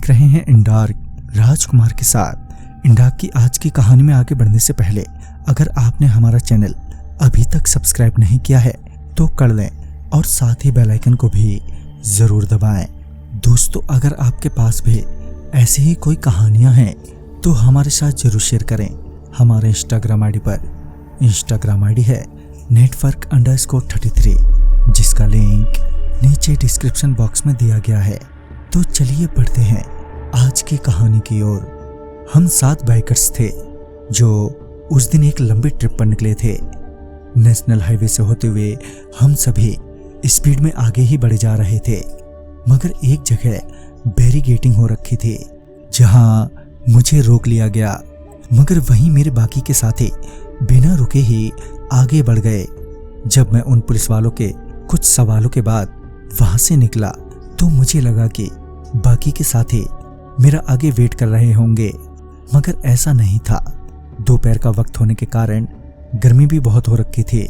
देख रहे हैं इंडार्क राजकुमार के साथ। इंडार्क की आज की कहानी में आगे बढ़ने से पहले अगर आपने हमारा चैनल अभी तक सब्सक्राइब नहीं किया है तो कर लें और साथ ही बेल आइकन को भी जरूर दबाएं। दोस्तों, अगर आपके पास भी ऐसी ही कोई कहानियां हैं तो हमारे साथ जरूर शेयर करें। हमारे इंस्टाग्राम आईडी पर इंस्टाग्राम आईडी है network_33, जिसका लिंक नीचे डिस्क्रिप्शन बॉक्स में दिया गया है। तो चलिए बढ़ते हैं आज की कहानी की ओर। हम 7 बाइकर्स थे जो उस दिन एक लंबी ट्रिप पर निकले थे। नेशनल हाईवे से होते हुए हम सभी स्पीड में आगे ही बढ़े जा रहे थे, मगर एक जगह बैरिकेडिंग हो रखी थी जहां मुझे रोक लिया गया। मगर वहीं मेरे बाकी के साथी बिना रुके ही आगे बढ़ गए। जब मैं उन पुलिस वालों के कुछ सवालों के बाद वहां से निकला तो मुझे लगा कि बाकी के साथी मेरा आगे वेट कर रहे होंगे, मगर ऐसा नहीं था। दोपहर का वक्त होने के कारण गर्मी भी बहुत हो रखी थी,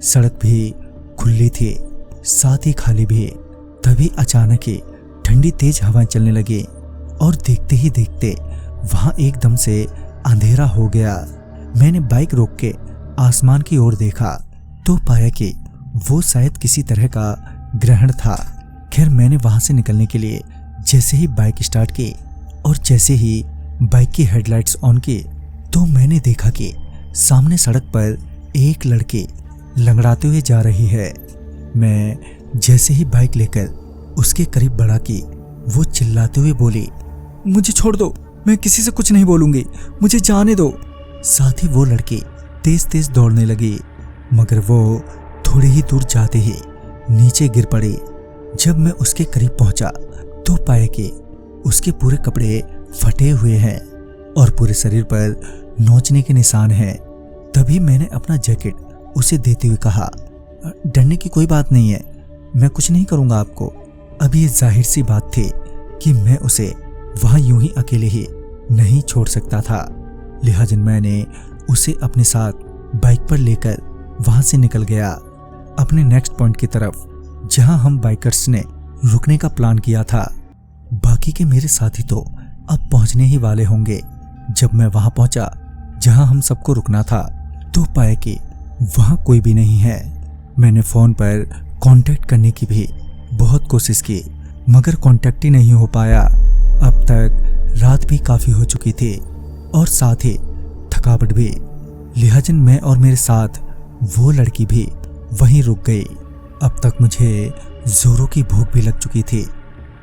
सड़क भी खुली थी, साथ ही खाली भी। तभी अचानक ही ठंडी तेज हवाएं चलने लगी और देखते ही देखते वहां एकदम से अंधेरा हो गया। मैंने बाइक रोक के आसमान की ओर देखा तो पाया कि वो शायद किसी तरह का ग्रहण था। खैर, मैंने वहां से निकलने के लिए जैसे ही बाइक स्टार्ट की और जैसे ही बाइक की हेडलाइट्स ऑन की तो मैंने देखा कि सामने सड़क पर एक लड़की लंगड़ाते हुए जा रही है। मैं जैसे ही बाइक लेकर उसके करीब बढ़ा कि वो चिल्लाते हुए बोली, मुझे छोड़ दो, मैं किसी से कुछ नहीं बोलूंगी, मुझे जाने दो। साथ ही वो लड़की तेज तेज दौड़ने लगी, मगर वो थोड़ी ही दूर जाते ही नीचे गिर पड़ी। जब मैं उसके करीब पहुंचा तो पाया कि उसके पूरे कपड़े फटे हुए हैं और पूरे शरीर पर नोचने के निशान हैं। तभी मैंने अपना जैकेट उसे देते हुए कहा, डरने की कोई बात नहीं है, मैं कुछ नहीं करूंगा आपको। अब ये जाहिर सी बात थी कि मैं उसे वहां यूं ही अकेले ही नहीं छोड़ सकता था। लिहाजा मैंने उसे अपने साथ बाइक पर लेकर वहां से निकल गया अपने नेक्स्ट पॉइंट की तरफ, जहां हम बाइकर्स ने रुकने का प्लान किया था। बाकी के मेरे साथी तो अब पहुंचने ही वाले होंगे। जब मैं वहां पहुंचा जहां हम सबको रुकना था तो पाया कि वहां कोई भी नहीं है। मैंने फोन पर कांटेक्ट करने की भी बहुत कोशिश की, मगर कांटेक्ट ही नहीं हो पाया। अब तक रात भी काफी हो चुकी थी और साथ ही थकावट भी। लिहाजा मैं और मेरे साथ वो लड़की भी वहीं रुक गई। अब तक मुझे जोरों की भूख भी लग चुकी थी,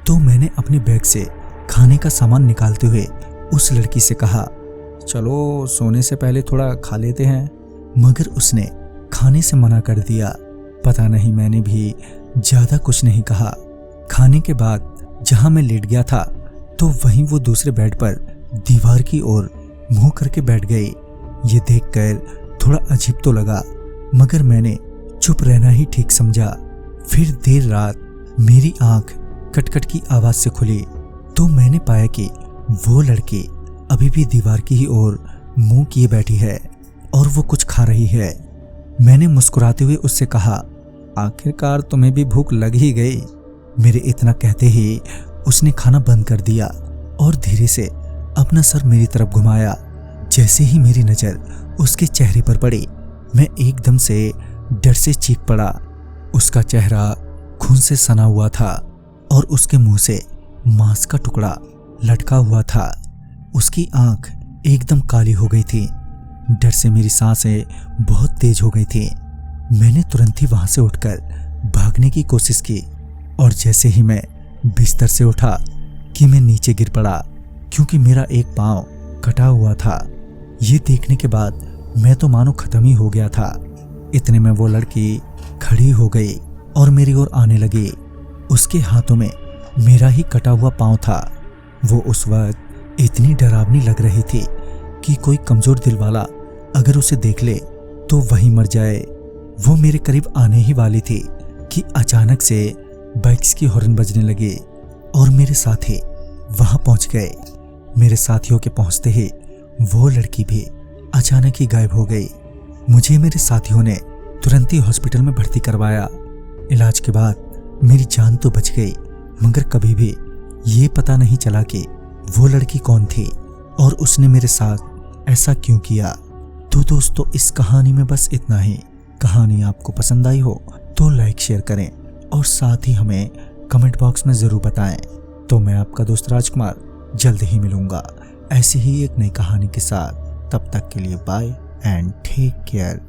तो मैंने अपने बैग से खाने का सामान निकालते हुए उस लड़की से कहा, चलो सोने से पहले थोड़ा खा लेते हैं। मगर उसने खाने से मना कर दिया। पता नहीं, मैंने भी ज्यादा कुछ नहीं कहा। खाने के बाद जहां मैं लेट गया था तो वहीं वो दूसरे बेड पर दीवार की ओर मुंह करके बैठ गई। ये देखकर थोड़ा अजीब तो लगा, मगर मैंने चुप रहना ही ठीक समझा। फिर देर रात मेरी आंख कटकट की आवाज से खुली तो मैंने पाया कि वो लड़की अभी भी दीवार की ही ओर मुंह किए बैठी है और वो कुछ खा रही है। मैंने मुस्कुराते हुए उससे कहा, आखिरकार तुम्हें भी भूख लग ही गई। मेरे इतना कहते ही उसने खाना बंद कर दिया और धीरे से अपना सर मेरी तरफ घुमाया। जैसे ही मेरी नजर उसके चेहरे पर पड़ी, मैं एकदम से डर से चीख पड़ा। उसका चेहरा खून से सना हुआ था और उसके मुंह से मांस का टुकड़ा लटका हुआ था। उसकी आंख एकदम काली हो गई थी। डर से मेरी सांसें बहुत तेज हो गई थी। मैंने तुरंत ही वहां से उठकर भागने की कोशिश की और जैसे ही मैं बिस्तर से उठा कि मैं नीचे गिर पड़ा, क्योंकि मेरा एक पांव कटा हुआ था। ये देखने के बाद मैं तो मानो खत्म ही हो गया था। इतने में वो लड़की खड़ी हो गई और मेरी ओर आने लगी। उसके हाथों में मेरा ही कटा हुआ पांव था। वो उस वक्त इतनी डरावनी लग रही थी कि कोई कमजोर दिल वाला अगर उसे देख ले तो वहीं मर जाए। वो मेरे करीब आने ही वाली थी कि अचानक से बाइक्स की हॉर्न बजने लगी और मेरे साथी वहां पहुंच गए। मेरे साथियों के पहुंचते ही वो लड़की भी अचानक ही गायब हो गई। मुझे मेरे साथियों ने तुरंत ही हॉस्पिटल में भर्ती करवाया। इलाज के बाद मेरी जान तो बच गई, मगर कभी भी ये पता नहीं चला कि वो लड़की कौन थी और उसने मेरे साथ ऐसा क्यों किया। तो दोस्तों इस कहानी में बस इतना ही। कहानी आपको पसंद आई हो तो लाइक शेयर करें और साथ ही हमें कमेंट बॉक्स में ज़रूर बताएं। तो मैं आपका दोस्त राजकुमार जल्द ही मिलूंगा ऐसी ही एक नई कहानी के साथ। तब तक के लिए बाय एंड टेक केयर।